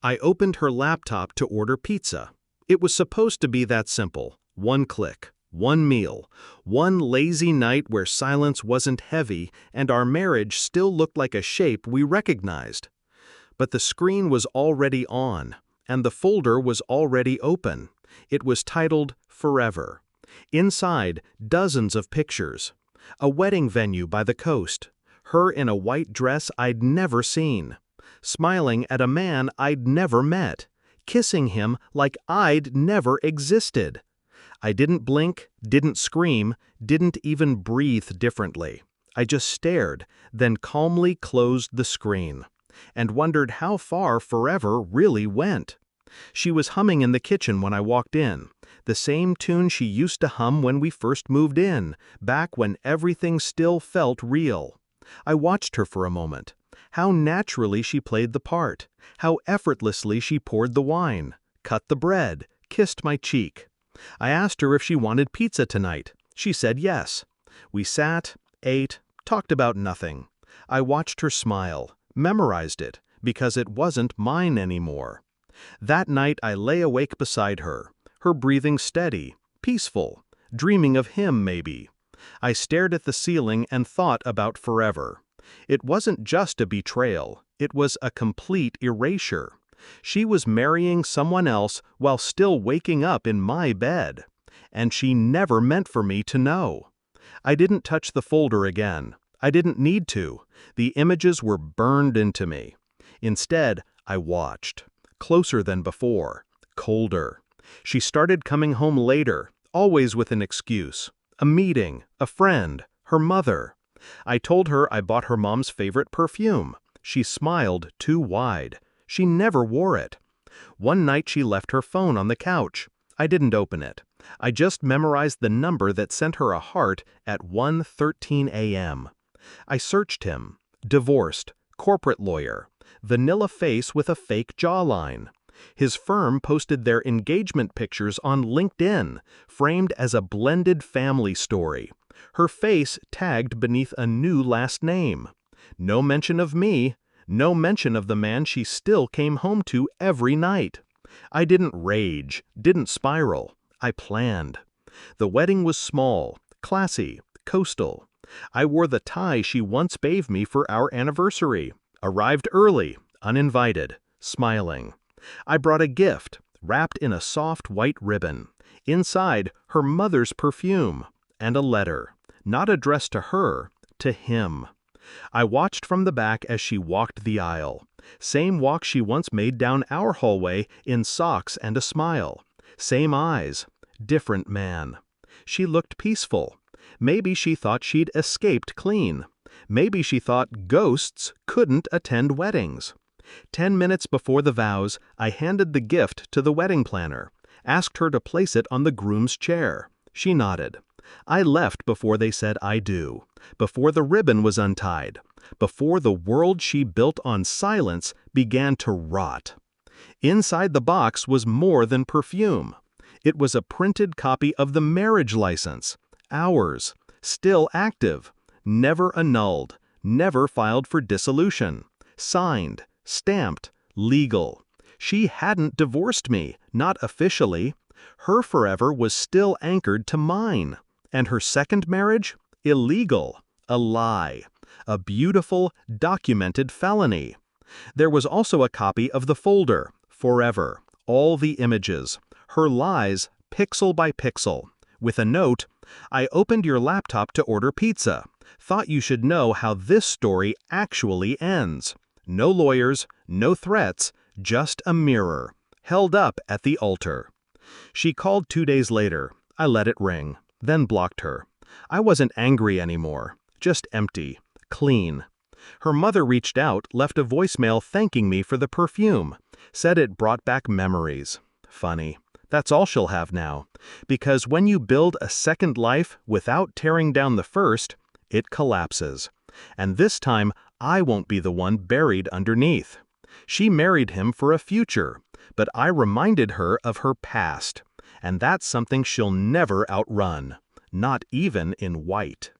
I opened her laptop to order pizza. It was supposed to be that simple. One click, one meal, one lazy night where silence wasn't heavy and our marriage still looked like a shape we recognized. But the screen was already on, and the folder was already open. It was titled Forever. Inside, dozens of pictures. A wedding venue by the coast. Her in a white dress I'd never seen. Smiling at a man I'd never met. Kissing him like I'd never existed. I didn't blink, didn't scream, didn't even breathe differently. I just stared, then calmly closed the screen, and wondered how far forever really went. She was humming in the kitchen when I walked in, the same tune she used to hum when we first moved in, back when everything still felt real. I watched her for a moment. How naturally she played the part, how effortlessly she poured the wine, cut the bread, kissed my cheek. I asked her if she wanted pizza tonight. She said yes. We sat, ate, talked about nothing. I watched her smile, memorized it, because it wasn't mine anymore. That night I lay awake beside her, her breathing steady, peaceful, dreaming of him maybe. I stared at the ceiling and thought about forever. It wasn't just a betrayal, it was a complete erasure. She was marrying someone else while still waking up in my bed. And she never meant for me to know. I didn't touch the folder again. I didn't need to. The images were burned into me. Instead, I watched. Closer than before. Colder. She started coming home later, always with an excuse. A meeting, a friend, her mother. I told her I bought her mom's favorite perfume. She smiled too wide. She never wore it. One night she left her phone on the couch. I didn't open it. I just memorized the number that sent her a heart at 1:13 a.m. I searched him. Divorced, corporate lawyer, vanilla face with a fake jawline. His firm posted their engagement pictures on LinkedIn, framed as a blended family story. Her face tagged beneath a new last name. No mention of me, no mention of the man she still came home to every night. I didn't rage, didn't spiral. I planned. The wedding was small, classy, coastal. I wore the tie she once gave me for our anniversary. Arrived early, uninvited, smiling. I brought a gift, wrapped in a soft white ribbon. Inside, her mother's perfume, and a letter, not addressed to her, to him. I watched from the back as she walked the aisle. Same walk she once made down our hallway in socks and a smile. Same eyes. Different man. She looked peaceful. Maybe she thought she'd escaped clean. Maybe she thought ghosts couldn't attend weddings. 10 minutes before the vows, I handed the gift to the wedding planner, asked her to place it on the groom's chair. She nodded. I left before they said I do, before the ribbon was untied, before the world she built on silence began to rot. Inside the box was more than perfume. It was a printed copy of the marriage license, ours, still active, never annulled, never filed for dissolution, signed, stamped, legal. She hadn't divorced me, not officially. Her forever was still anchored to mine. And her second marriage? Illegal. A lie. A beautiful, documented felony. There was also a copy of the folder, Forever, all the images, her lies, pixel by pixel, with a note, I opened your laptop to order pizza. Thought you should know how this story actually ends. No lawyers, no threats, just a mirror, held up at the altar. She called 2 days later. I let it ring, then blocked her. I wasn't angry anymore, just empty, clean. Her mother reached out, left a voicemail thanking me for the perfume, said it brought back memories. Funny. That's all she'll have now. Because when you build a second life without tearing down the first, it collapses. And this time, I won't be the one buried underneath. She married him for a future, but I reminded her of her past. And that's something she'll never outrun, not even in white.